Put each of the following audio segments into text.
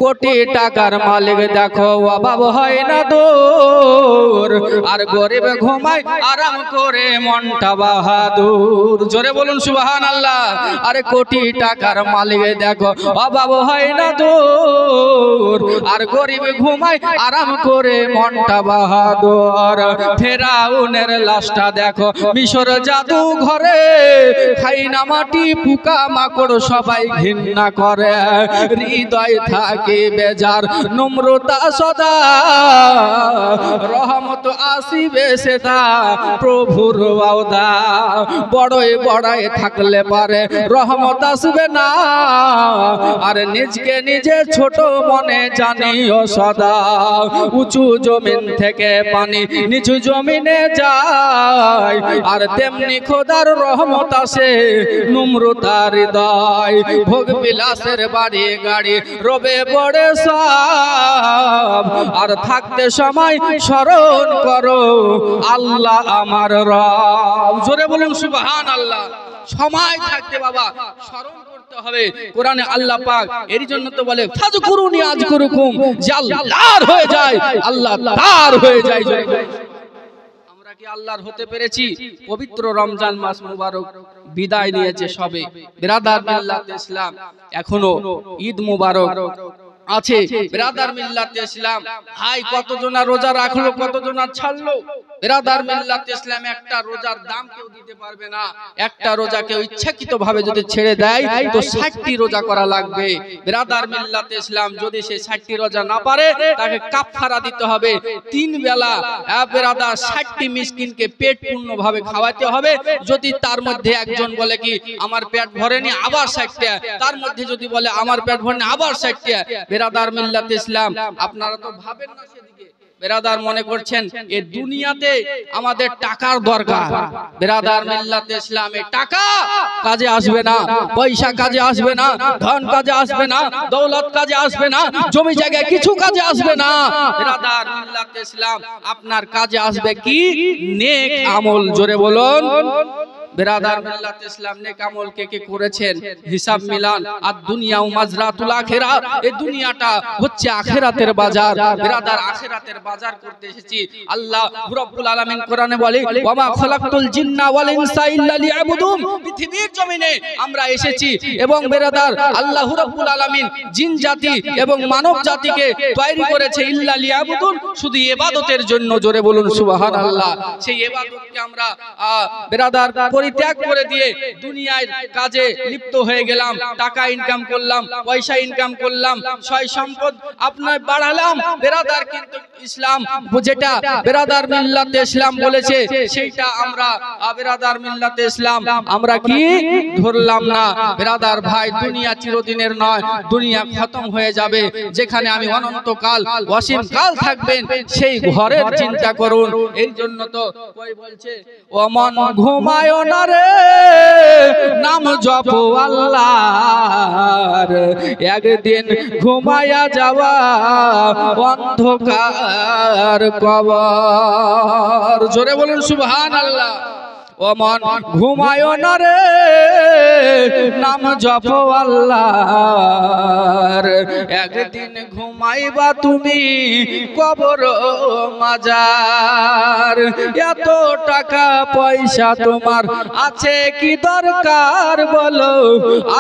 কোটি টাকার মালিক দেখো অভাব হয় না দূর, আর গরিব ঘুমায় আরাম করে মনটা বাহাদুর। জোরে বলুন সুবহানাল্লাহ। আরে কোটি টাকার মালিক দেখো অভাব হয় না দূর, আর গরিব ঘুমায় আরাম করে মনটা বাহাদুর। ফেরাউনের লাশটা দেখো মিশর জাদু ঘরে, খাই না মাটি পোকা মাকড় সবাই ঘৃণা করে। হৃদয় থাকে বেজার নম্রতা সদা, রহমত আসিবে সেটা প্রভুর ওয়াদা। বড়ই বড়াই থাকলে পারে রহমত আসবে না, আর নিজকে নিজে ছোট মনে জানিও সদা। উঁচু জমিন থেকে পানি নিচু জমিনে যায়, আর তেমনি খোদার রহমত আসে নম্রতার হৃদয়। ভোগ বিলাসের বাড়ি গাড়ি রবে পড়ে সব, আর থাকতে সময় স্মরণ করো আল্লাহ আমার রব। জোরে বলুন সুবহানাল্লাহ। সময় থাকতে বাবা স্মরণ করতে হবে। কোরআনে আল্লাহ পাক এর জন্য তো বলে ফাযকুরুনি আযকুরুকুম, যে আল্লাহর হয়ে যায় আল্লাহ তার হয়ে যায়। আমরা কি আল্লাহর হতে পেরেছি? পবিত্র রমজান মাস মুবারক বিদায় নিয়েছে সবে। বিরাদার মিল্লাত ইসলাম এখনো ঈদ মুবারক আছে। বিরাদার মিল্লাত ইসলাম ভাই কতজনা রোজা রাখলো, কতজনা ছাড়লো। বিরাদার মিল্লাত ইসলাম একটা রোজার দাম কেউ দিতে পারবে না। একটা রোজা কেউ ইচ্ছাকৃত ভাবে যদি ছেড়ে দেয় তো 60টি রোজা করা লাগবে। বিরাদার মিল্লাত ইসলাম যদি সে 60টি রোজা না পারে তাকে কাফারা দিতে হবে 3 বেলা। বিরাদার 60টি মিসকিনকে পেট পূর্ণ ভাবে খাওয়াতে হবে। যদি তার মধ্যে একজন বলে কি আমার পেট ভরেনি আবার 60টা, তার মধ্যে যদি বলে আমার পেট ভরেনি আবার 60টা। বিরাদার মিল্লাত ইসলাম আপনারা তো ভাবেন না সেদিকে। বিরাদার মনে করছেন এ দুনিয়াতে আমাদের টাকার দরকার। বিরাদার মিল্লাত ইসলামে টাকা কাজে আসবে না, পয়সা কাজে আসবে না, ধন কাজে আসবে না, দৌলত কাজে আসবে না, জমি জায়গায় কিছু কাজে আসবে না। বিরাদার মিল্লাত ইসলাম আপনার কাজে আসবে কি? নেক আমল। জোরে বলুন। বিরাদার মিল্লাত ইসলাম নেক আমল কে কে করেছেন হিসাব মিলান। আর দুনিয়া ও মাজরাতুল আখিরা, এই দুনিয়াটা হচ্ছে আখিরাতের বাজার। বিরাদার আখিরাতের বাজার করতে এসেছি। আল্লাহ রাব্বুল আলামিন কোরআনে বলে ওয়ামা খলাকতুল জিন্না ওয়াল ইনসা ইল্লা লিয়াবুদুন। পৃথিবীর জমিনে আমরা এসেছি এবং বিরাদার আল্লাহ রাব্বুল আলামিন জিন জাতি এবং মানব জাতিকে তৈরি করেছে ইল্লা লিয়াবুদুন, শুধু ইবাদতের জন্য। জোরে বলুন সুবহানাল্লাহ। সেই ইবাদতকে আমরা বিরাদার পরিত্যাগ করে দিয়ে দুনিয়ার কাজে লিপ্ত হয়ে গেলাম। টাকা ইনকাম করলাম, পয়সা ইনকাম করলাম, সয় সম্পদ আপনার বাড়ালাম। বিরাদার কিন্তু ইসলাম যেটা বিরাদার মিল্লাতে ইসলাম বলেছে সেইটা আমরা বিরাদার মিল্লাতে ইসলাম আমরা কি ধরলাম না। বিরাদার ভাই দুনিয়া চিরদিনের নয়, দুনিয়া খতম হয়ে যাবে। যেখানে আমি অনন্তকাল অসীম কাল থাকবেন সেই ঘরের চিন্তা করুন। এই জন্য তো কই বলছে ও মন ঘুমায় না রে, নাম জপো আল্লাহর, একদিন ঘুমায়া যাওয়া অন্ধকার কবর। জোরে বলুন সুবহানাল্লাহ। ও মন ঘুমায় না রে, নাম জপো আল্লাহর, একদিন ঘুমাইবা তুমি কবর মাজার। এত টাকা পয়সা তোমার আছে কি দরকার বলো,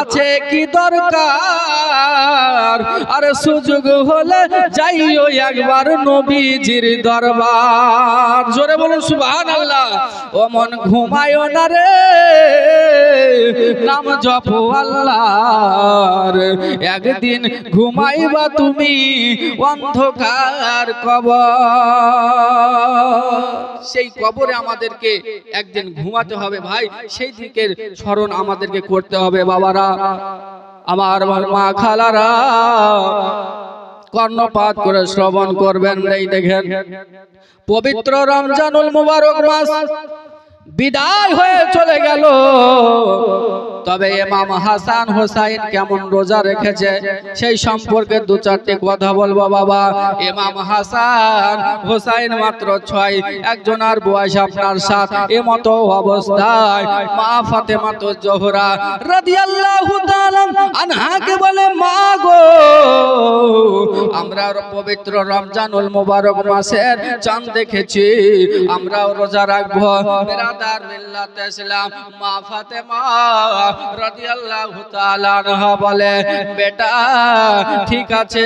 আছে কি দরকার? আর সুযোগ হলে যাইও একবার নবীজির দরবার। জোরে বলুন সুবহানাল্লাহ। ও মন ঘুমায় না রে, নাম জপো আল্লাহর, একদিন ঘুমাইবা তুমি অন্ধকার কবর। সেই কবরে আমাদেরকে একদিন ঘুমাতে হবে ভাই, সেই দিকের স্মরণ আমাদেরকে করতে হবে। বাবারা আমার মা খালারা কর্ণপাত করে শ্রবণ করবেন। এই দেখেন পবিত্র রমজানুল মুবারক মাস বিদায় হয়ে চলে গেল, তবে ইমাম হাসান হোসাইন কেমন রোজা রেখেছে সেই সম্পর্কে দু চারটি কথা বলবো। বাবা ইমাম হাসান হোসাইন মাত্র 6, একজনের বয়স আপনার 7। এমতো অবস্থায় মা ফাতেমা তো জোহরা রাদিয়াল্লাহু তাআলা আনহাকে বলে মা গো আমরা পবিত্র রমজানুল মুবারক মাসের চাঁদ দেখেছি, আমরাও রোজা রাখবো। বিরাদার মিল্লাত ইসলাম, মা ফাতেমা রাদিয়াল্লাহু তাআলা আনহা বলে, বেটা ঠিক আছে,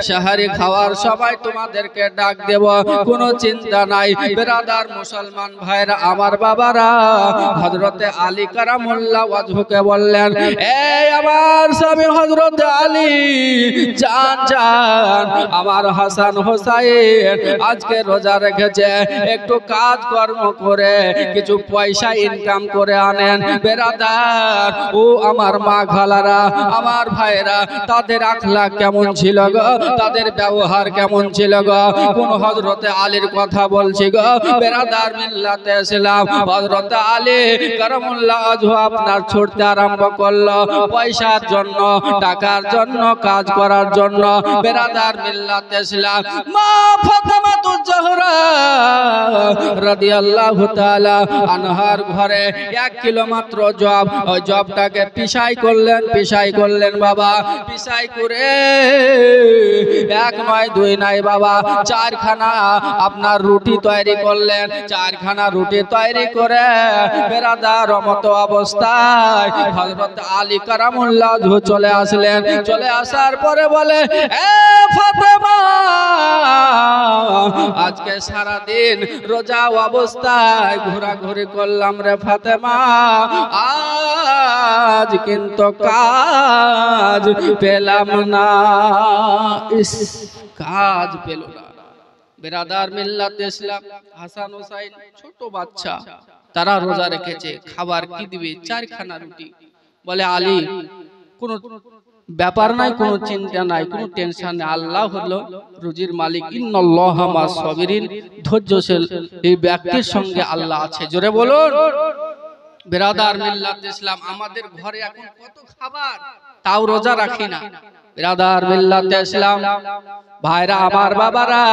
সাহারি খাওয়ার সময় তোমাদেরকে ডাক দেব, কোনো চিন্তা নাই। বিরাদার মুসলমান ভাইরা, আমার বাবারা, হযরতে আলী কারামুল্লাহ ওয়াজহুকে বললেন, এই আমার স্বামী হযরতে আলী, জান জান, আমার হাসান হোসাইন আজকে রোজা রেখেছে, একটু কাজ কর্ম করে কিছু পয়সা ইনকাম করে আনেন। বেরাদার ও আমার মা খালারা, আমার ভাইরা, তাদের আখলাক কেমন ছিল গো, তাদের ব্যবহার কেমন ছিল গো, কোন হযরতে আলীর কথা বলছি গো। বেরাদার মিল্লাতে ইসলাম, হযরতে আলী কারামুল্লাহ ওয়াজহু আপনার ছুটতে আরম্ভ করলো পয়সার জন্য, টাকার জন্য, কাজ করার জন্য। বেরাদার মিল্লাতে ইসলাম, মা ফাতেমাতুজ জাহরা রাদিয়াল্লাহু তাআলা আনহার ঘরে 1 কিলো মাত্র জব, ওই জবটাকে পিসাই করলেন বাবা, পিসাই করে 1 নয় 2 নয় বাবা, 4 খানা আপনার রুটি তৈরি করলেন। 4 খানা রুটি তৈরি করে বেরাদার মত অবস্থায় হযরত আলী কারামুল্লাহ চলে আসলেন। চলে আসার পরে বলে, এ ফাতেমা, আজকে সারা দিন রোজা অবস্থায় ঘোরাঘুরি করলাম রে ফাতেমা, আজ কিন্তু কাজ পেলাম না। ইস, কাজ পেল না। বেরাদার মিল্লাত ইসলাম, হাসান হোসাইন ছোট বাচ্চা, তারা রোজা রেখেছে, খাবার কি দিবে? 4 খানা রুটি। বলে, আলী কোন ব্যাপার নাই, কোনো চিন্তা নাই, কোনো টেনশন নেই, আল্লাহ হলো রুজির মালিক, ইন্নাল্লাহা মাস সাবিরিন, ধৈর্যশীল এই ব্যক্তির সঙ্গে আল্লাহ আছে। জোরে বলুন। বেরাদার মিল্লাত ইসলাম, আমাদের ঘরে এখন কত খাবার, তাও রোজা রাখি না। বেরাদার মিল্লাত ইসলাম ভাইরা, আমার বাবারা,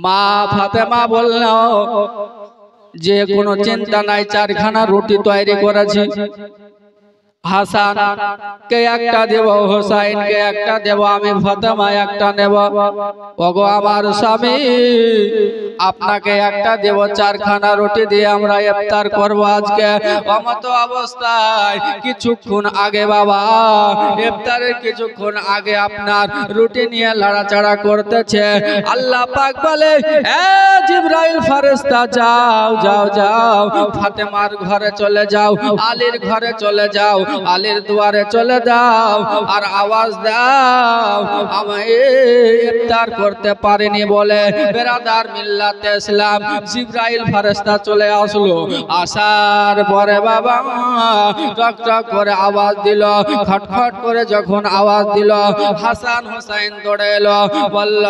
মা ফাতেমা বলল যে কোনো চিন্তা নাই, 4 খানা রুটি তৈরি করেছি, হাসান কে একটা দেব, হোসাইন কে একটা দেব, আমি ফাতেমা একটা নেব। ওগো আমার স্বামী, আপনাকে একটা দেব, 4 খানা রুটি দিয়ে আমরা ইফতার করব আজকে। অমত অবস্থায় কিছুক্ষণ আগে বাবা, ইফতারের কিছুক্ষণ আগে আপনার রুটি নিয়ে লড়াচড়া করতেছে। আল্লাহ পাক বলে, এ জিবরাইল ফেরেশতা, যাও যাও যাও, ফাতেমার ঘরে চলে যাও, আলীর ঘরে চলে যাও, আলীর দুয়ারে চলে যাও, আর আওয়াজ দাও, আমি ইফতার করতে পারিনি বলে। বেরাদার মিল্লাতে ইসলাম, জিবরাইল ফেরেশতা চলে আসলো। আসার পরে বাবা টক টক করে আওয়াজ দিল, খটখট করে যখন আওয়াজ দিল, হাসান হোসাইন দৌড়ে এলো। বলল,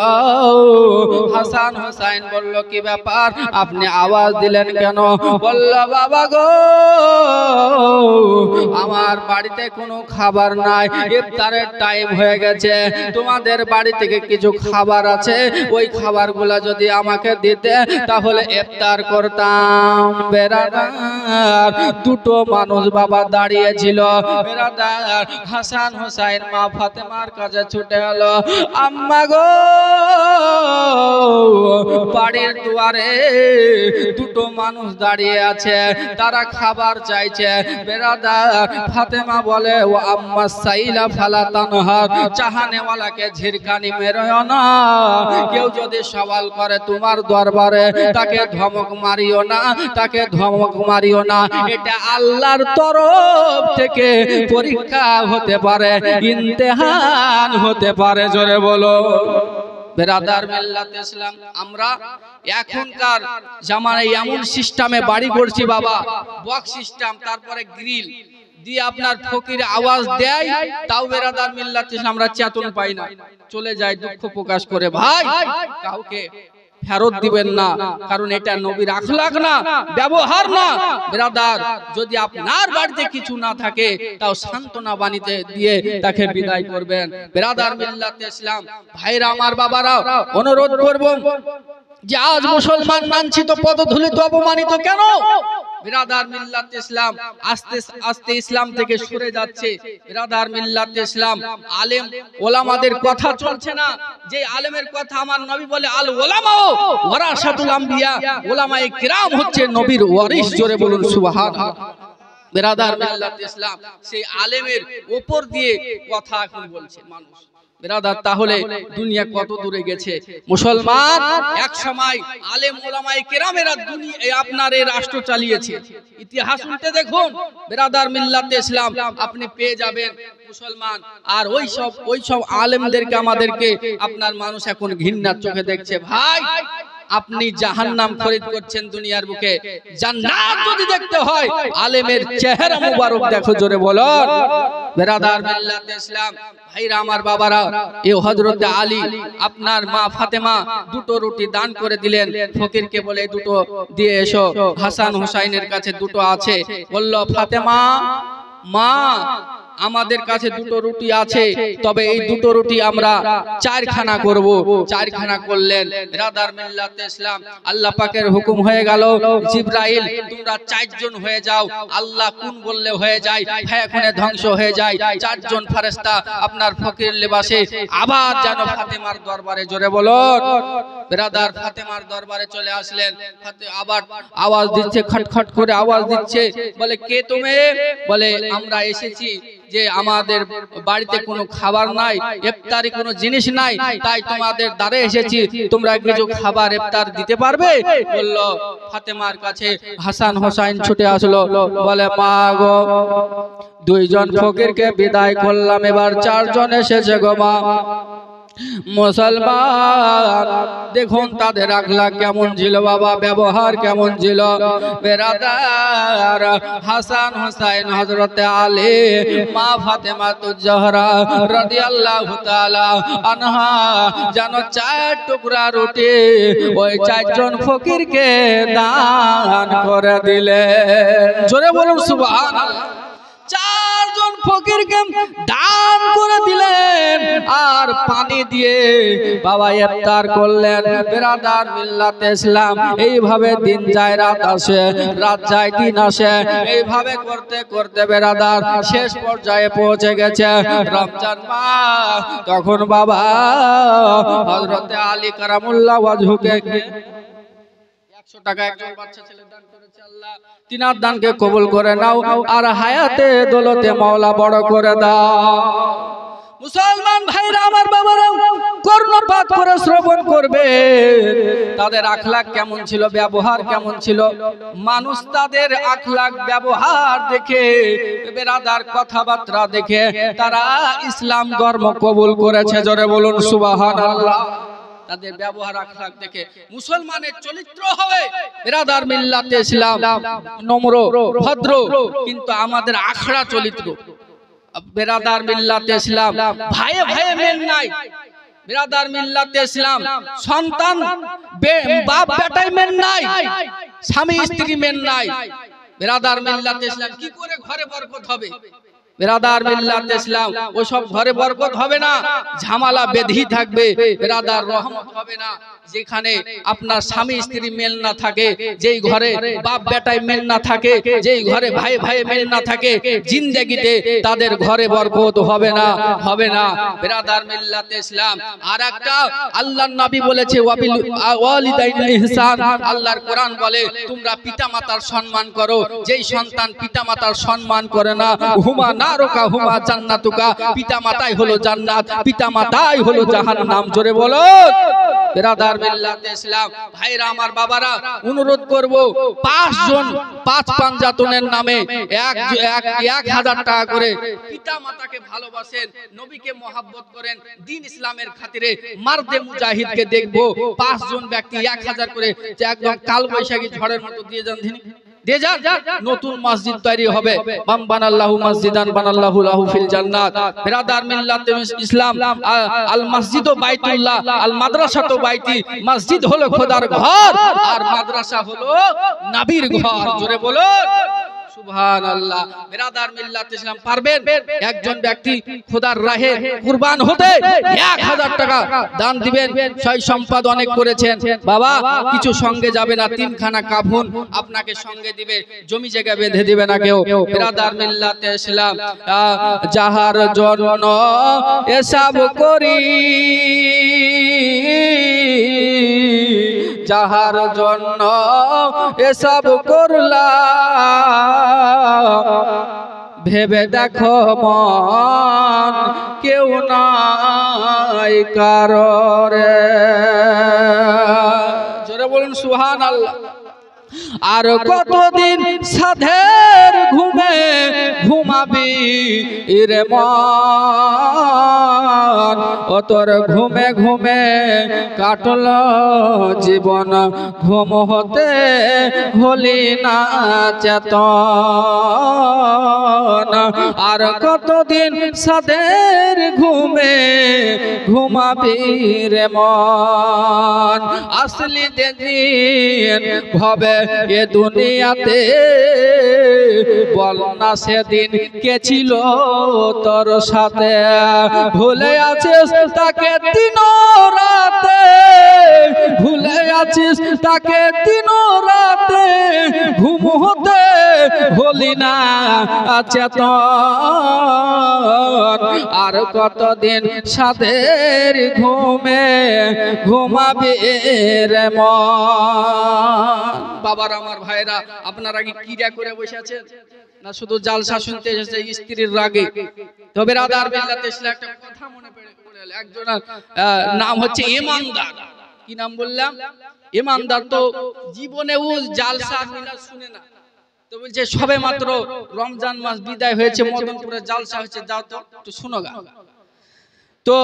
হাসান হোসাইন বলল, কি ব্যাপার, আপনি আওয়াজ দিলেন কেন? বলল, বাবা গো, আমার বাড়িতে কোনো খাবার নাই, ইফতারের টাইম হয়ে গেছে, তোমাদের বাড়ি থেকে কিছু খাবার আছে, ওই খাবারগুলো যদি আমাকে দিতে তাহলে ইফতার করতাম। বেরাদার, 2টো মানুষ বাবা দাঁড়িয়ে ছিল। বেরাদার হাসান হোসাইন মা ফাতেমার কাছে ছুটে এলো, আম্মা গো, বাড়ির দুয়ারে 2টো মানুষ দাঁড়িয়ে আছে, তারা খাবার চাইছে। বেরাদার ফাতেমা বলে, ও আম্মা সাইলা ফালা তানহার, চাহানেওয়ালাকে ঝিরকানি মেরো না, কেউ যদি সওয়াল করে তোমার দরবারে তাকে ধমক মারিও না, তাকে ধমক মারিও না, এটা আল্লাহর তরফ থেকে পরীক্ষা হতে পারে, ইমতিহান হতে পারে। জোরে বলো। বেরাদার মিল্লাত ইসলাম, আমরা এখনকার জামানায় এমন সিস্টেমে বাড়ি করছি বাবা, বক্স সিস্টেম, তারপরে গ্রিল দিয়ে আপনার ফকির আওয়াজ দেয়, তাও বেরাদার মিল্লাত ইসলাম আমরা চেতন পাই না, চলে যায় দুঃখ প্রকাশ করে। ভাই, কাউকে ফেরত দিবেন না, কারণ এটা নবীর আখলাক না, ব্যবহার না। বেরাদার, যদি আপনার বাড়িতে কিছু না থাকে তাও সান্ত্বনা বাণীতে দিয়ে তাকে বিদায় করবেন। বেরাদার মিল্লাত ইসলাম ভাইরা, আমার বাবারা, অনুরোধ করব যে আজ মুসলমান লাঞ্ছিত, পদধূলিত, অপমানিত কেন? বিরাদার মিল্লাত ইসলাম আস্তে আস্তে ইসলাম থেকে সরে যাচ্ছে। বিরাদার মিল্লাত ইসলাম আলেম ওলামাদের কথা চলছে না। যে আলেমের কথা আমার নবী বলে আল ওলামাও ওয়ারাসাতুল আম্বিয়া, ওলামায়ে কিরাম হচ্ছে নবীর ওয়ারিস। জোরে বলুন সুবহানাল্লাহ। বিরাদার মিল্লাত ইসলাম সেই আলেমের উপর দিয়ে কথা এখন বলছে মানুষ। বিরাদার তাহলে দুনিয়া কত দূরে গেছে। মুসলমান এক সময় আলেম ওলামায়ে কেরামেরা দুনিয়া আপনার এই রাষ্ট্র চালিয়েছে। ইতিহাস উল্টে দেখুন, বিরাদার মিল্লাতে ইসলাম আপনি পেয়ে যাবেন মুসলমান। আর ওই সব আলেমদেরকে আমাদেরকে আপনার মানুষ এখন ঘৃণার চোখে দেখছে। ভাই আপনি জাহান্নাম খরিদ করছেন দুনিয়ার বুকে, জান্নাত যদি দেখতে হয় আলেমের চেহারা মুবারক দেখো। জোরে বলুন বিরাদার মিল্লাত ইসলাম। ভাইরা আমার বাবারা, এই হযরতে আলী আপনার মা ফাতেমা দুটো রুটি দান করে দিলেন। ফকিরকে বলে দুটো দিয়ে এসো। হাসান হুসাইনের কাছে দুটো আছে। বলল ফাতেমা মা আমাদের কাছে দুটো রুটি আছে, তবে এই দুটো রুটি আমরা চারখানা করব। চারখানা করলেন। বিরাদার মিল্লাত ইসলাম আল্লাহ পাকের হুকুম হয়ে গেল, জিবরাইল তোমরা চারজন হয়ে যাও। আল্লাহ কোন বললে হয়ে যায়, এখানে ধ্বংস হয়ে যায়। চারজন ফেরেশতা আপনার ফকির লেবাসে আবার যেন ফাতেমার দরবারে। জোরে বলুন বিরাদার ফাতেমার দরবারে চলে আসলেন। আবার আওয়াজ দিচ্ছে, খটখট করে আওয়াজ দিচ্ছে। বলে কে তুমি? বলে আমরা এসেছি যে আমাদের বাড়িতে কোনো খাবার নাই, ইফতারি কোনো জিনিস নাই, তাই তোমাদের দ্বারে এসেছি। তোমরা কিছু খাবার ইফতার দিতে পারবে? বলল ফাতেমার কাছে হাসান হোসেন ছুটে আসলো। বলে মা গো, দুইজন ফকিরকে বিদায় করলাম, এবার চারজন এসেছে গো মা। মুসলমান দেখুন তাদের আখলাক কেমন ছিল বাবা, ব্যবহার কেমন ছিল। বেরাদার হাসান হুসাইন হযরতে আলী মা ফাতেমাতুজ জোহরা রাদিয়াল্লাহু তাআলা আনহা যেন চার টুকরা রুটি ওই চারজন ফকিরকে দান করে দিলেন। জোরে বলুন সুবহানাল্লাহ। চারজন ফকিরকে দান করে দিলেন আর পানি দিয়ে বাবা ইফতার করলেন। বিরাদার মিল্লাত ইসলাম এইভাবে দিন যায় রাত আসে, রাত যায় দিন আসে, এইভাবে করতে করতে বিরাদার শেষ পর্যায়ে পৌঁছে গেছে রমজান মাস। তখন বাবা হযরতে আলী কারামুল্লাহ ওয়াজহুকে 100 টাকা একজন বাচ্চা ছেলে দান করেছে। আল্লাহ তিনার দানকে কবুল করে নাও আর হায়াতে দৌলতে মাওলা বড় করে দাও। মুসলমান ভাইরা আমার বাবারা কর্ণপাত করে শ্রবণ করবে তাদের আখলাক কেমন ছিল, ব্যবহার কেমন ছিল। মানুষ তাদের আখলাক ব্যবহার দেখে, বেরাদার কথাবার্তা দেখে তারা ইসলাম ধর্ম কবুল করেছে। জোরে বলুন সুবহানাল্লাহ। তাদের ব্যবহার আখলাক দেখে মুসলমানের চরিত্র হবে বিরাদার মিল্লাতে ইসলাম নম্র ভদ্র, কিন্তু আমাদের আখড়া চরিত্র। বিরাদার মিল্লাতে ইসলাম ভাইয়ে ভাইয়ে মেল নাই। বিরাদার মিল্লাতে ইসলাম সন্তান বাপ বেটায় মেল নাই, স্বামী স্ত্রী মেল নাই। বিরাদার মিল্লাতে ইসলাম কি করে ঘরে বরকত হবে? বিরাদার মিল্লাত ইসলাম ওসব ঘরে বরকত হবে না, ঝামেলা বেধি থাকবে। বিরাদার রহমত হবে না যেখানে আপনার স্বামী স্ত্রী মেল না থাকে, যেই ঘরে বাপ বেটায় মেল না থাকে, যেই ঘরে ভাই ভাই মেল না থাকে, জিন্দেগিতে তাদের ঘরে বরকত হবে না, হবে না। বিরাদার মিল্লাত ইসলাম আর একটা আল্লাহর নবী বলেছে ওয়ালিদাইনিল ইহসান। আল্লাহর কোরআন বলে তোমরা পিতামাতার সম্মান করো। যেই সন্তান পিতামাতার সম্মান করে না, হুমা নারুকা হুমা জান্নাতুকা, পিতামাতাই হলো জান্নাত, পিতামাতাই হলো জাহান্নাম। জোরে বলো বিরাদার মিল্লাতে ইসলাম ভাইরা আমার বাবারা, অনুরোধ করব 5 জন 5 পাঞ্জাতনের নামে 1000 টাকা করে পিতামাতাকে ভালোবাসেন, নবীকে মহব্বত করেন, দ্বীন ইসলামের খাতিরে মারদে মুজাহিদকে দেখব 5 জন ব্যক্তি 1000 করে একদম কাল বৈশাখী ঝড়ের মতো দিয়ে যান। দিয়ে যান, নতুন মসজিদ তৈরি হবে। মান বানাল্লাহু মসজিদান বানাল্লাহু লাহু ফিল জান্নাত। বিরাদার মিল্লাতে ইসলাম আল মসজিদু বাইতুল্লাহ আল মাদ্রাসাতু বাইতি। মসজিদ হলো খোদার ঘর আর মাদ্রাসা হলো নবীর ঘর। জোরে বলুন সুবহানাল্লাহ। বিরাদার মিল্লাত ইসলাম, পারবেন একজন ব্যক্তি খোদার রাহে কুরবান হতে 1000 টাকা দান দিবেন। সয় সম্পদ অনেক করেছেন বাবা, কিছু সঙ্গে যাবে না, 3 খানা কাফন আপনাকে সঙ্গে দিবে, জমি জায়গা বেঁধে দিবে না কেউ। বিরাদার মিল্লাত ইসলাম, যাহার জন্য এসব করি, যাহার জন্য এসব করলাম, ভেবে দেখো মন কেউ নাই কারোরে। জোরে বলুন সুবহানাল্লাহ। আর কতদিন সাধের ঘুমে ঘুমাবি রে মন, ও তোর ঘুমে ঘুমে কাটল জীবন, ঘুম হতে হলি না চেতন। আর কতদিন সাধের ঘুমে ঘুমাবি রে মন, আসলি দিন ভবে এ দুনিয়াতে, বল না সেদিন কে ছিল তোর সাথে, ভুলে আছিস তাকে দিন রাতে, ভুলে আছিস তাকে দিন রাতে, ঘুম হতে হলি না চেতন। আর কতদিন সাধের ঘুমে ঘুমাবি রে মন। বাবার আমার ভাইরা, আপনারা কি ক্রিয়া করে বসে আছেন না শুধু জালসা শুনতে এসেছে স্ত্রীর রাগে? তবে বিরাদার মিল্লাত ইসলাম, একটা কথা মনে পড়ে গেল। একজনের নাম হচ্ছে ইমানদার। কি নাম বললাম? ইমানদার। তো জীবনে ও জালসা মিলাদ শুনে না, তো বলছে সবে মাত্র রমজান মাস বিদায় হয়েছে, মদনপুরে জালসা হচ্ছে, যাও তো একটু শুনো গা। তো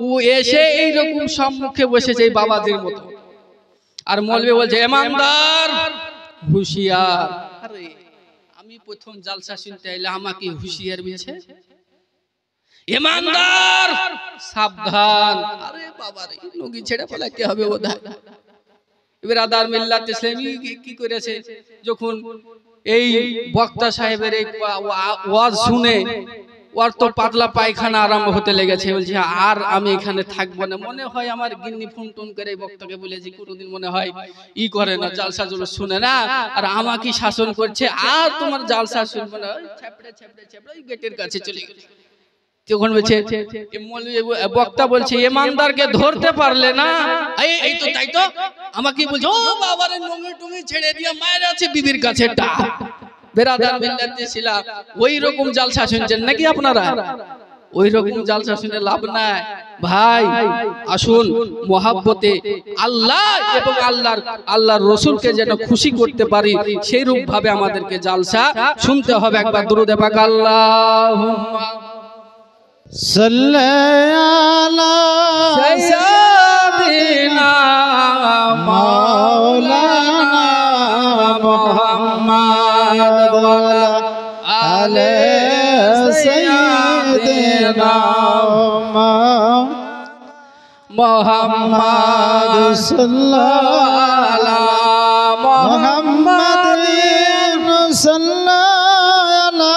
ও এসে এইরকম সম্মুখে বসেছে এই বাবাজির মতো, আর মৌলবি বলছে ইমানদার হুঁশিয়ার। আরে আমি প্রথম জালসা শুনতে আইলে আমাকে হুঁশিয়ার বলছে, ইমানদার সাবধান। আরে বাবা রে, নগি ছেড়ে পালাতে হবে বোধহয়। বিরাদার মিল্লাত ইসলামী কি করেছে, যখন এই বক্তা সাহেবের এই ওয়াজ শুনে ওর তো পাতলা পায়খানা আরম্ভ হতে লেগেছে। বলছে আর আমি এখানে থাকবো না, মনে হয় আমার গিন্নি ফোন টোন করে এই বক্তাকে বলেছি, কোনোদিন মনে হয় ই করে না, জালসা জুলুস শুনে না, আর আমাকে শাসন করছে, আর তোমার জালসা শুনবো না, ছেপড়ে ছেপড়ে ছেপড়ে গেটের কাছে চলে গেছে। তখন বলছে বক্তা বলছে ইমানদারকে ধরতে পারলে না, এই তো তাই তো আমাকে বলছে, ও বাবারে নঙ্গি টঙ্গি ছেড়ে দিয়া মায়ের আছে বিবির কাছে ডাক। বিরাদার মিল্লাত ইসলাম, ওই রকম জালসা শুনছেন নাকি আপনারা? ওই রকম জালসা শুনে লাভ নাই ভাই। আসুন মহাব্বতে আল্লাহ এবং আল্লাহর রাসূলকে যেন খুশি করতে পারি, সেই রূপ ভাবে আমাদেরকে জালসা শুনতে হবে। একবার দুরূদ পাক আল্লাহুম্মা সাল্লি আলা সাইয়্যিদিনা মাওলানা মুহাম্মদ ওয়া আলা সাইয়্যিদিনা মুহাম্মদ সাল্লাল্লাহু আলা মুহাম্মদ সাল্লাল্লাহু আলা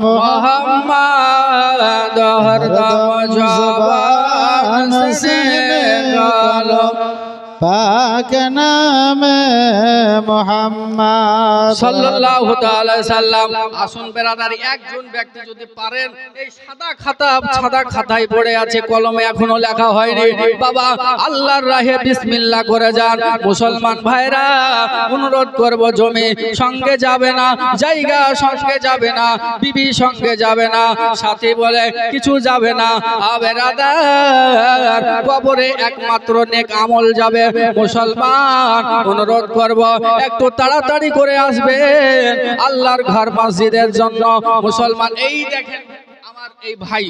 मुहम्मद हरदम ज़बान से गालो पाक नाम मुहम्मद সাল্লাল্লাহু তাআলা সাল্লাম। আসুন বেরাদারি, একজন ব্যক্তি যদি পারেন, এই সাদা খাতায় পড়ে আছে, কলমে এখনো লেখা হয়নি, বাবা আল্লাহর রাহে বিসমিল্লাহ করে যান। মুসলমান ভাইরা অনুরোধ করব, জমি সঙ্গে যাবে না, জায়গা সঙ্গে যাবে না, বিবি সঙ্গে যাবে না, সাথী বলে কিছু যাবে না। বেরাদার কবরে একমাত্র নেক আমল যাবে। মুসলমান অনুরোধ করব, একটু তাড়াতাড়ি করে আসবেন আল্লাহর ঘর মসজিদের জন্য। মুসলমান এই দেখেন আমার এই ভাই,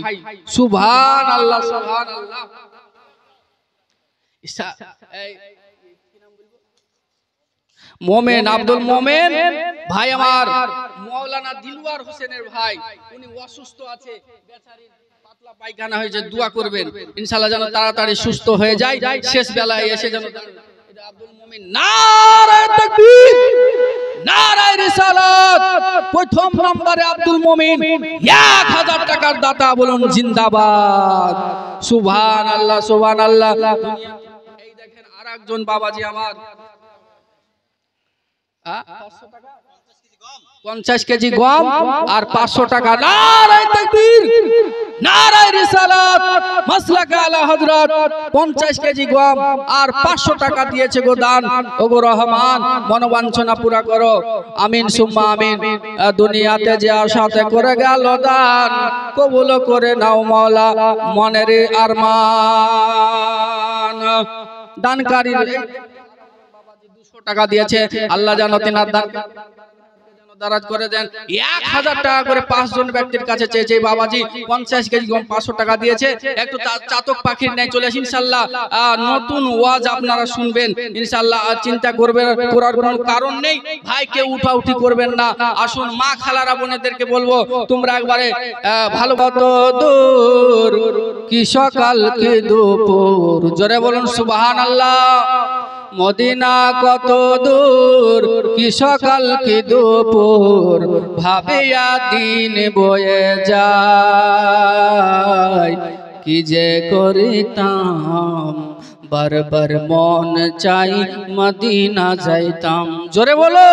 সুবহানাল্লাহ সুবহানাল্লাহ, মোমেন আব্দুল মোমেন ভাই আমার, মাওলানা দিলওয়ার হোসেনের ভাই, উনি অসুস্থ আছে, বেচারি পাতলা পায়খানা হয়েছে, দোয়া করবেন ইনশাআল্লাহ যেন তাড়াতাড়ি সুস্থ হয়ে যায়, শেষ বেলায় এসে যেন। আব্দুল মোমেন নারায়ে তাকবীর, নারায়ে রিসালাত। প্রথম নম্বরে আব্দুল মুমিন 1000 টাকার দাতা, বলুন জিন্দাবাদ। সুবহানাল্লাহ সুবহানাল্লাহ। এই দেখেন আরেকজন বাবাজি আমার 50 কেজি গম আর 500 টাকা। নারায়ে তাকবীর, নারায়ে রিসালাত, মাসলাকে আলা হযরত। 50 কেজি গম আর 500 টাকা দিয়েছে গো দান। ওগো রহমান, মনোবাঞ্ছনা পুরা করো, আমিন সুম্মা আমিন। দুনিয়াতে যে আশাতে করে গেল দান, কবুল করে নাও মাওলা মনের আরমান। দানকারী 200 টাকা দিয়েছে, আল্লাহ জানো তিনার দান দারাজ করে দেন। 1000 টাকা করে 5 জন ব্যক্তির কাছে চেয়েছে বাবাজি। 50 কেজি গম 500 টাকা দিয়েছে। একটু চাতক পাখির ন্যায় চলে আসি ইনশাআল্লাহ। নতুন ওয়াজ আপনারা শুনবেন ইনশাআল্লাহ। চিন্তা করবেন, করার কোনো কারণ নেই ভাই, কেউ উঠাউঠি করবেন না। আসুন মা খালারা বোনেদেরকে বলবো, তোমরা একবারে ভালো। কত দূর কি সকাল কি দুপুর, জোরে বলুন সুবহানাল্লাহ। মদিনা কত দূর কি সকাল কি দুপুর, ভাবিয়া দিন বয়ে যায়। কি যে করিতাম বারবার মন চাই মদিনা যাইতাম। জোরে বলো,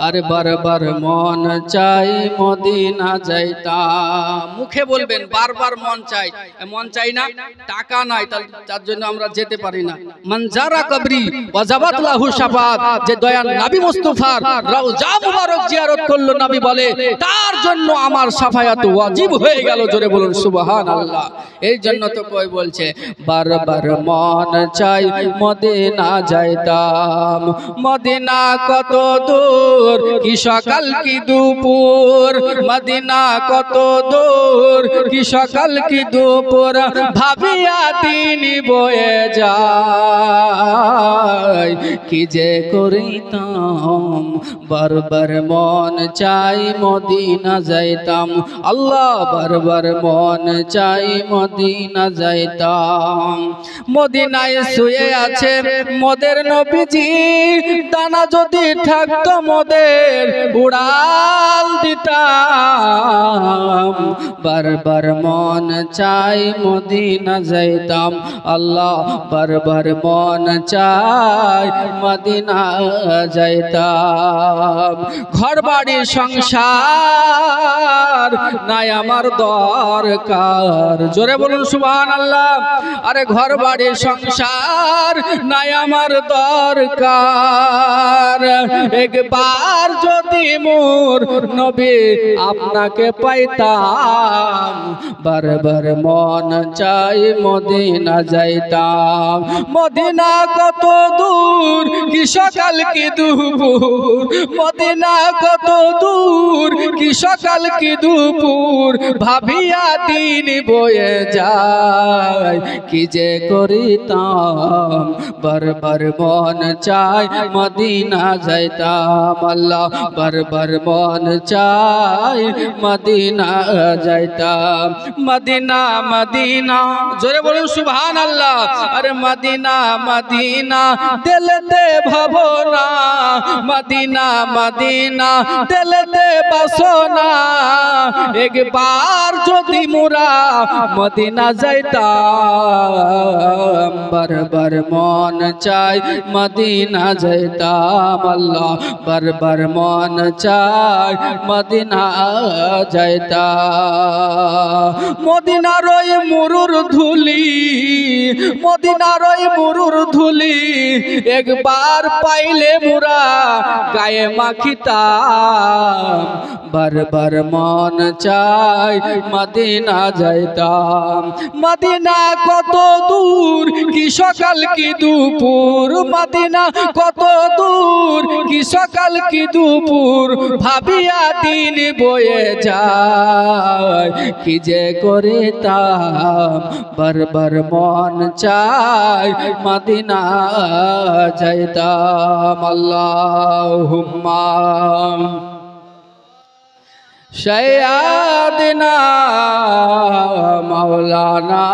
আরে বারবার মন চাই মদিনা যাইতাম। মুখে বলবেন বারবার মন চাই, মন চাই না, টাকা নাই, তার জন্য আমরা যেতে পারি না। মনজারা কবরি ওয়াজাবাত লাহু শাফাত, যে দয়ার নবী মুস্তাফার রওজা মুবারক জিয়ারত করলো, নবী বলে তার জন্য আমার শাফায়াত ওয়াজিব হয়ে গেল। জোরে বলুন সুবহানাল্লাহ। এই জন্য তো কই বলছে বারবার মন চাই মদিনা যাইতাম। মদিনা কত দূর কি সকাল কি দুপুর, মদিনা কত দূর কি সকাল কি দুপুর, ভাবিয়া দিন বয়ে যায়। কি যে করিতাম বারবার মন চাই মদিনা যাইতাম। আল্লাহ বারবার মন চাই মদিনা যাইতাম। মদিনায় শুয়ে আছে মোদের নবীজি, দানা যদি থাকতো মোদের উড়াল দিতাম। বারবার মন চাই মদিনা যাইতাম। আল্লাহ বারবার মন চাই মদিনা যাইতাম। ঘর বাড়ি সংসার নাই আমার দরকার। জোরে বলুন সুবহানাল্লাহ। আরে ঘর বাড়ি সংসার নাই আমার দরকার। একবার যদি মোর নবী আপনাকে পাইতাম, বারবার মন চাই মদিনা যাইতাম। মদিনা কত দূর কি সকাল কি দুপুর, মদিনা কত দূর কি সকাল কি দুপুর, ভাবিয়া দিন বয়ে যায়। কি যে করিতাম বারবার মন চাই মদিনা যাইতাম। আল্লাহ বারবার মন চাই মদিনা যাইতাম। মদিনা মদিনা, জোরে বলুন সুবহানাল্লাহ। আরে মদিনা মদিনা দিলতে ভাবনা, মদিনা মদিনা দিলতে বাসনা। একবার যদি মোরা মদিনা যাইতাম, বারবার মন চাই মদিনা যাইতাম। আল্লাহ বারবার মন চাই মদিনা যাইতাম। মদিনার ওই মুরুর ধুলি, মদিনার ওই মুরুর ধুলি, একবার পাইলে মোরা গায়ে মাখিতাম। বারবার মন চাই মদিনা যাইতাম। মদিনা কত দূর কি সকাল কি দুপুর, মদিনা কত দূর কি সকাল কি দুপুর, ভাবিয়া দিন বয়ে যায়। কি যে করিতাম বারবার মন চাই মদিনা যাইতাম। আল্লাহুম্মা সাইয়্যিদিনা মাওলানা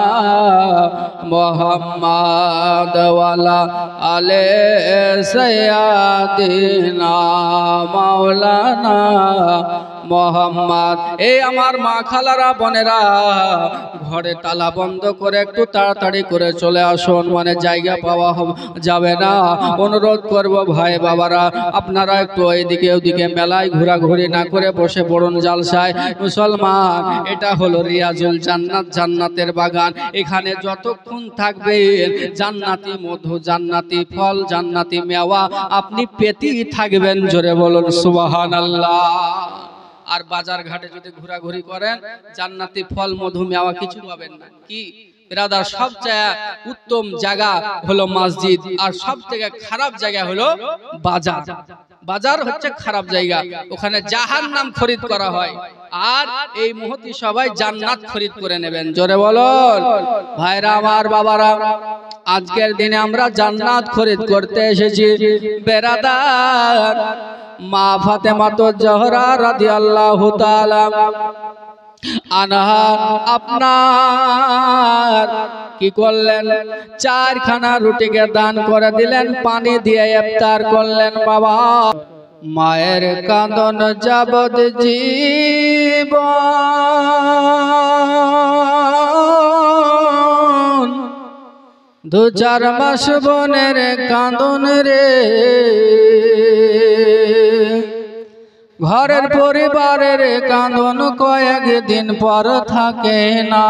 মোহাম্মদ ওয়ালা আলে সাইয়্যিদিনা মাওলানা মোহাম্মদ। এই আমার মা খালারা বোনেরা, ঘরে তালা বন্ধ করে একটু তাড়াতাড়ি করে চলে আসুন, মানে জায়গা পাওয়া যাবে না। অনুরোধ করব ভাই বাবারা, আপনারা একটু এইদিকে ওদিকে মেলায় ঘোরাঘুরি না করে বসে পড়ুন জালসায়। মুসলমান, এটা হলো রিয়াজুল জান্নাত, জান্নাতের বাগান। এখানে যতক্ষণ থাকবেন জান্নাতি মধু, জান্নাতি ফল, জান্নাতি মেওয়া আপনি পেতেই থাকবেন। জোরে বলুন সুবহানাল্লাহ। আর বাজার ঘাটে যদি ঘোরাঘুরি করেন জান্নাতি ফল মধু মেওয়া কিছু পাবেন না। কি ব্রাদার, সবচেয়ে উত্তম জায়গা হলো মসজিদ, আর সবথেকে খারাপ জায়গা হলো বাজার। বাজার হচ্ছে খারাপ জায়গা, ওখানে জাহান্নাম খরিদ করা হয়। আর এই মুহূর্তে সবাই জান্নাত খরিদ করে নেবেন। জোরে বলুন ভাইরা আমার, বাবারা, আজকের দিনে আমরা জান্নাত খরিদ করতে এসেছি। ব্রাদার, মা ফাতেমা জোহরা রাদিয়াল্লাহু তাআলা আনহা আপনার কি করলেন, 4খানা রুটিকে দান করে দিলেন, পানি দিয়ে ইফতার করলেন। বাবা, মায়ের কাঁদন যাবত জীবন, 2-4 মাস বোনের কাঁদন রে, ঘরের পরিবারের কাঁদন কয়েকদিন পর থাকে না।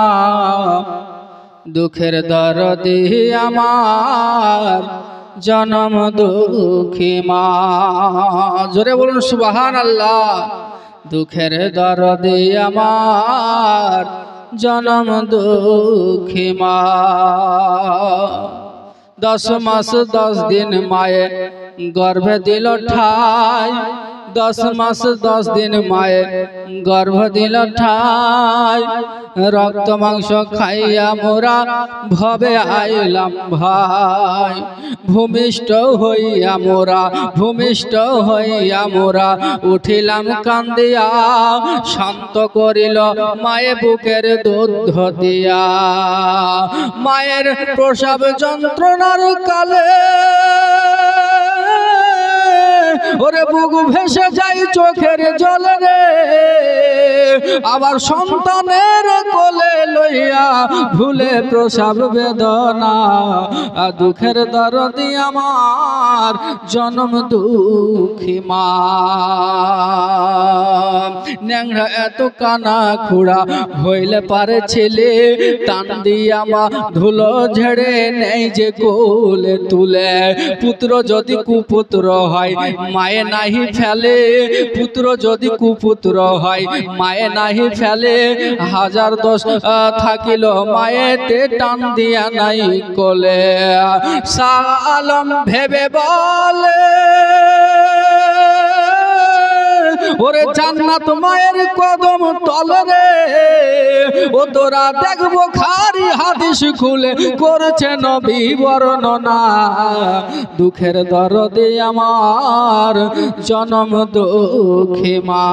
দুঃখের দরদি আমার জনম দুঃখী মা। জোরে বলুন সুবহানাল্লাহ। দুঃখের দরদি আমার জনম দুঃখী মা। 10 মাস 10 দিন মায়ে গর্ভে দিল ঠাই, 10 মাস 10 দিন মায়ে গর্ভ দিল ঠাই। রক্ত মাংস খাইয়া মোরা ভবে আইলাম ভাই, ভূমিষ্ঠ হইয়া মোরা, ভূমিষ্ঠ হইয়া মোরা উঠিলাম কান্দিয়া। শান্ত করিল মায়ে বুকের দুধ দিয়া, মায়ের প্রসব যন্ত্রণার কালে ওরে বুক ভেসে যাই চোখের জল রে। আবার সন্তানের কোলে লইয়া ভুলে প্রসব বেদনা, দুঃখের দরদি আমার জনম দুঃখী মা। ন্যাংরা এত কানা খুড়া হইলে পারে ছেলে, টান দিয়া মা ধুলো ঝেড়ে নেই যে কোলে তুলে। পুত্র যদি কুপুত্র হয় মায়ে নাহি ফেলে, পুত্র যদি কুপুত্র হয় মায়ে নাহি ফেলে। 1000 দোষ থাকিল মায়েতে টান দিয়া নাই কোলে। শাহ আলম ভেবে বলে ওরে জান্নাত মায়ের কদম তলে রে। ও তোরা দেখবো খারি হাদিস খুলে করছে নবী বর্ণনা। দুঃখের দরদে আমার জনম দুঃখী মা।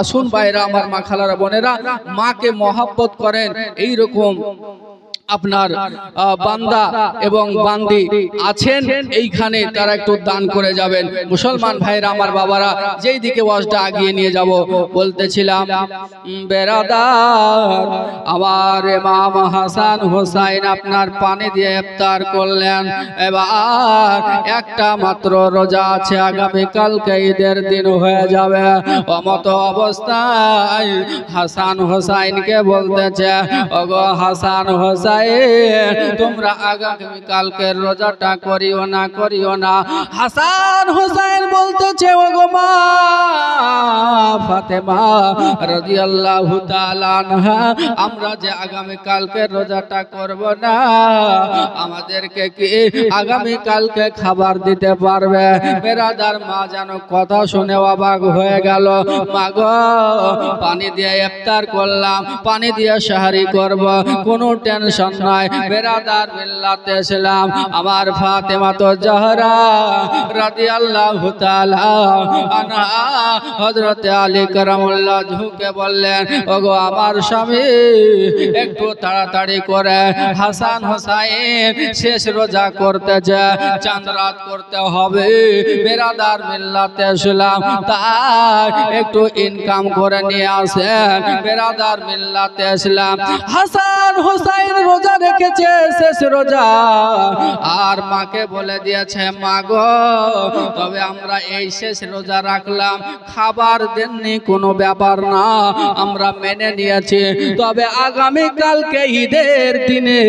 আসুন ভাইরা আমার, মা খালারা বোনেরা, মাকে মহব্বত করেন। এইরকম আপনার বান্দা এবং বান্দি আছেন এইখানে, তারা একটু দান করে যাবেন। মুসলমান ভাইরা আমার, বাবারা, যেই দিকে ওয়াজটা আগিয়ে নিয়ে যাব বলতেছিলাম, বেরাদার আমার ইমাম হাসান হোসাইন আপনার পানি দিয়ে ইফতার করলেন। এবার একটা মাত্র রোজা আছে, আগামী কালকে ঈদের দিন হয়ে যাবে। অমত অবস্থায় হাসান হোসাইনকে বলতেছে, ওগো হাসান হোসাইন, তোমরা আগামী কালকের রোজাটা করিও না, করিও না। হাসান হোসেন বলতেছে, ওগো মা ফাতেমা রাদিয়াল্লাহু তাআলা আনহা, আমরা যে আগামী কালকের রোজাটা করব না, আমাদেরকে কি আগামী কালকে খাবার দিতে পারবে? বেরাদার মা যেন কথা শুনে অবাক হয়ে গেল। মা গো, পানি দিয়ে ইফতার করলাম, পানি দিয়ে সাহারি করব, কোনো টেনশন টেনশন নয় বেরাদার মিল্লাতে ইসলাম আমার ফাতেমা তো জাহরা রাদিয়াল্লাহু তাআলা আনহা হযরত আলী কারামুল্লাহ ঝুঁকে বললেন ওগো আমার স্বামী একটু তাড়াতাড়ি করে হাসান হোসাইন শেষ রোজা করতে যায় চাঁদ রাত করতে হবে বেরাদার মিল্লাতে ইসলাম তাই একটু ইনকাম করে নিয়ে আসেন বেরাদার মিল্লাতে ইসলাম হাসান হোসাইন রোজা রেখেছে শেষ রোজা আর মাকে বলে দিয়েছে মা গো তবে আমরা এই শেষ রোজা রাখলাম খাবার দেননি কোনো ব্যাপার না আমরা মেনে নিয়েছি তবে আগামী কালকে ঈদের দিনে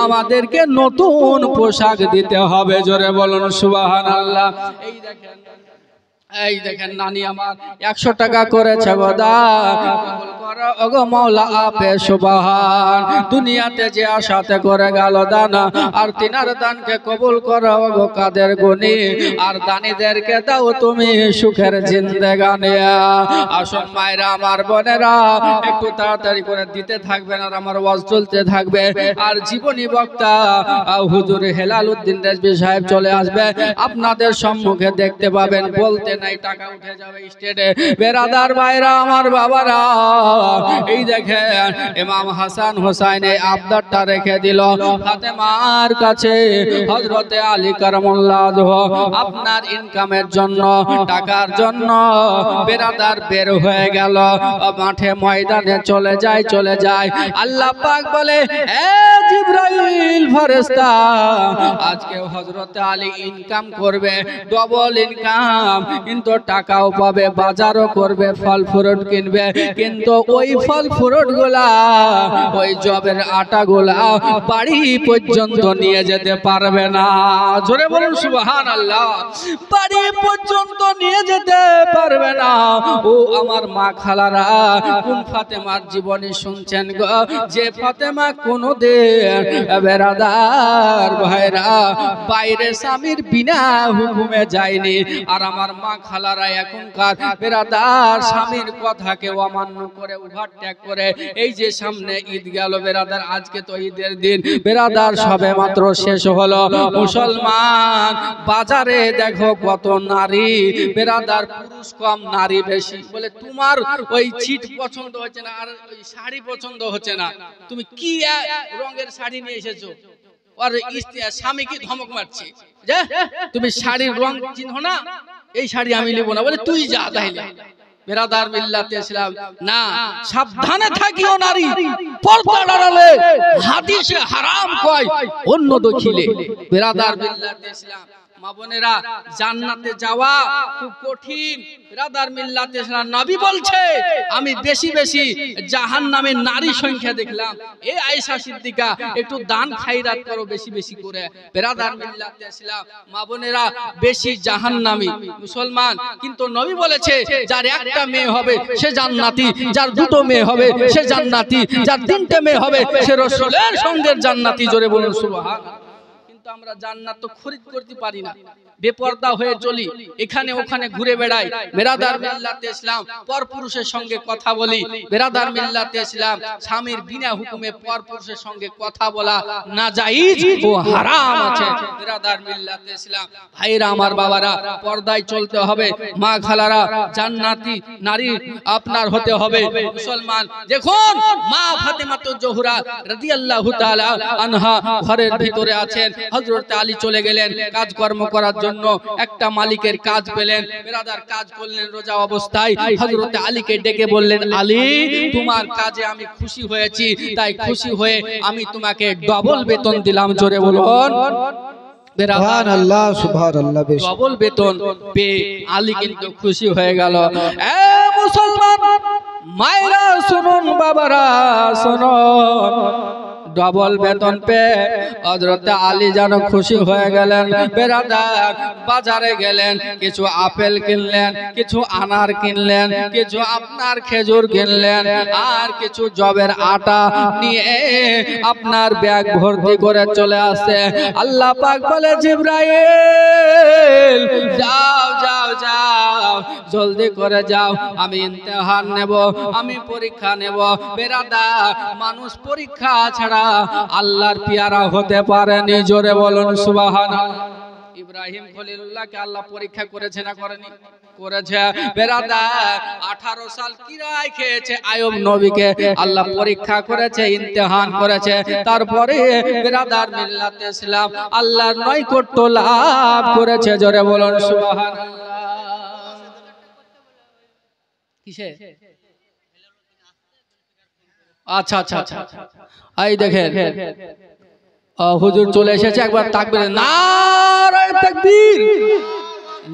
আমাদেরকে নতুন পোশাক দিতে হবে জোরে বলুন সুবহানাল্লাহ এই দেখেন নানি আমার 100 টাকা করেছে গোদা ওগো মাওলা আপে সুবহান দুনিয়াতে যে আশাতে করে গেল দানা আর তিনার দানকে কবুল করো ওগো কাদের গুনি আর দানীদেরকে দাও তুমি সুখের জিন্দেগানি আসুন মায়েরা আমার বোনেরা একটু তাড়াতাড়ি করে দিতে থাকবেন আর আমার ওয়াজ চলতে থাকবে আর জীবনী বক্তা হুজুর হেলাল উদ্দিন রেজভী সাহেব চলে আসবে আপনাদের সম্মুখে দেখতে পাবেন বলতে নাই টাকা উঠে যাবে স্টেটে বেরাদার ভাইরা আমার বাবারা এই দেখেন ইমাম হাসান হোসাইন এই আবদারটা রেখে দিল ফাতেমার কাছে হযরতে আলী কারামুল্লাহ আপনার ইনকামের জন্য টাকার জন্য বেরাদার বের হয়ে গেল মাঠে ময়দানে চলে যায় আল্লাহ পাক বলে এ জিবরাইল ফেরেশতা আজকে হযরতে আলী ইনকাম করবে ডবল ইনকাম কিন্তু টাকাও পাবে বাজারও করবে ফল ফ্রুট কিনবে কিন্তু ওই ফল ফ্রুট গুলা ওই জবের আটা গুলা বাড়ি পর্যন্ত নিয়ে যেতে পারবে না জোরে বলুন সুবহানাল্লাহ বাড়ি পর্যন্ত নিয়ে যেতে পারবে না ও আমার মা খালারা কোন ফাতেমার জীবনী শুনছেন গো যে ফাতেমা কোনদিন বেরাদার ভাইরা বাইরে স্বামীর বিনা হুকুমে যায়নি আর আমার মা খালারা এখনকার বেরাদার স্বামীর কথাকে অমান্য করে ওভারটেক করে এই যে সামনে ঈদ গেল বেরাদার আজকে তো ঈদের দিন বেরাদার সবে মাত্র শেষ হলো মুসলমান বাজারে দেখো কত নারী বেরাদার পুরুষ কম নারী বেশি বলে তোমার ওই ছিট পছন্দ হচ্ছে না আর ওই শাড়ি পছন্দ হচ্ছে না তুমি কি রঙের শাড়ি নিয়ে এসেছো আর স্বামী কি ধমক মারছে যে তুমি শাড়ির রং চিনহ না এই শাড়ি আমি নেব না বলে তুই যা তাইলে বেরাদার মিল্লাতে ইসলাম না সাবধানে থাকিও নারী পর্দার আড়ালে হাদিসে হারাম কয় অন্য দখিলে বেরাদার মিল্লাতে ইসলাম মা বোনেরা জান্নাতে যাওয়া খুব কঠিন বেরাদার মিল্লাতে ইসলাম নবী বলছে আমি বেশি বেশি জাহান্নামের নারী সংখ্যা দেখলাম এই আয়েশা সিদ্দিকা একটু দান খায়রাত করো বেশি বেশি করে বেরাদার মিল্লাতে ইসলাম মা বোনেরা বেশি জাহান্নামী মুসলমান কিন্তু নবী বলেছে যার একটা মেয়ে হবে সে জান্নাতি যার দুটো মেয়ে হবে সে জান্নাতি যার তিনটে মেয়ে হবে সে রাসূলের সঙ্গের জান্নাতি জোরে বলুন সুবহানাল্লাহ আমরা জান্নাত তো খরিদ করতে পারি না বেপরদা হয়ে চলি এখানে ওখানে ঘুরে বেড়াই বেরাদার মিল্লাতে ইসলাম পরপুরুষের সঙ্গে কথা বলি বেরাদার মিল্লাতে ইসলাম স্বামীর বিনা হুকুমে পরপুরুষের সঙ্গে কথা বলা নাজায়েজ ও হারাম আছে বেরাদার মিল্লাতে ইসলাম ভাইরা আমার বাবারা পর্দায় চলতে হবে মা খালারা জান্নাতি নারী আপনার হতে হবে মুসলমান দেখুন মা ফাতেমা জোহরা রাদিয়াল্লাহু তাআলা আনহা ঘরের ভিতরে আছেন হযরত আলী চলে গেলেন কাজকর্ম করার জন্য একটা মালিকের কাজ পেলেন বেরাদার কাজ করলেন রোজা অবস্থায় হযরত আলীকে ডেকে বললেন আলী তোমার কাজে আমি খুশি হয়েছি তাই খুশি হয়ে আমি তোমাকে ডবল বেতন দিলাম জোরে বলুন সুবহানাল্লাহ সুবহানাল্লাহ ডবল বেতন পেয়ে আলী কিন্তু খুশি হয়ে গেল এ মুসলমান মায়েরা শুনুন বাবারা শুনুন ডবল বেতন পেয়ে হযরত আলী যেন খুশি হয়ে গেলেন বেরাদার বাজারে গেলেন কিছু আপেল কিনলেন কিছু আনার কিনলেন কিছু আপনার খেজুর কিনলেন আর কিছু জবের আটা নিয়ে আপনার ব্যাগ ভর্তি করে চলে আসে আল্লাহ পাক বলে জিবরাইল যাও যাও যাও জলদি করে যাও আমি ইমতিহান নেব আমি পরীক্ষা নেব বেরাদার মানুষ পরীক্ষা ছাড়া আল্লাহর পিয়ারা হতে পারেনি। জোরে বলুন সুবহানাল্লাহ। ইব্রাহিম খলিলুল্লাহকে আল্লাহ পরীক্ষা করেছে না করেনি? করেছে। বেরাদার 18 সাল কিরায় খেয়েছে আইয়ুব নবীকে আল্লাহ পরীক্ষা করেছে, ইমতিহান করেছে। তারপরে বেরাদার মিল্লাতে ইসলাম আল্লাহর নৈকট্য লাভ করেছে। জোরে বলুন সুবহানাল্লাহ। কিসে? আচ্ছা আচ্ছা আচ্ছা, এই দেখেন হুজুর চলে এসেছে। একবার তাকবীর, নারায়ে তাকবীর,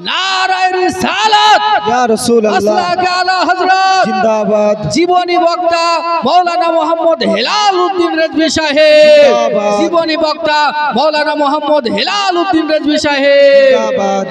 নারায়ে রিসালাত, ইয়া রাসূলুল্লাহ, আসলাকে আলা হযরত জিন্দাবাদ। জীবনী বক্তা মাওলানা মোহাম্মদ হেলাল উদ্দিন রেজভী সাহেব, জিন্দাবাদ। জীবনী বক্তা মাওলানা মোহাম্মদ হেলাল উদ্দিন রেজভী সাহেব। জিন্দাবাদ।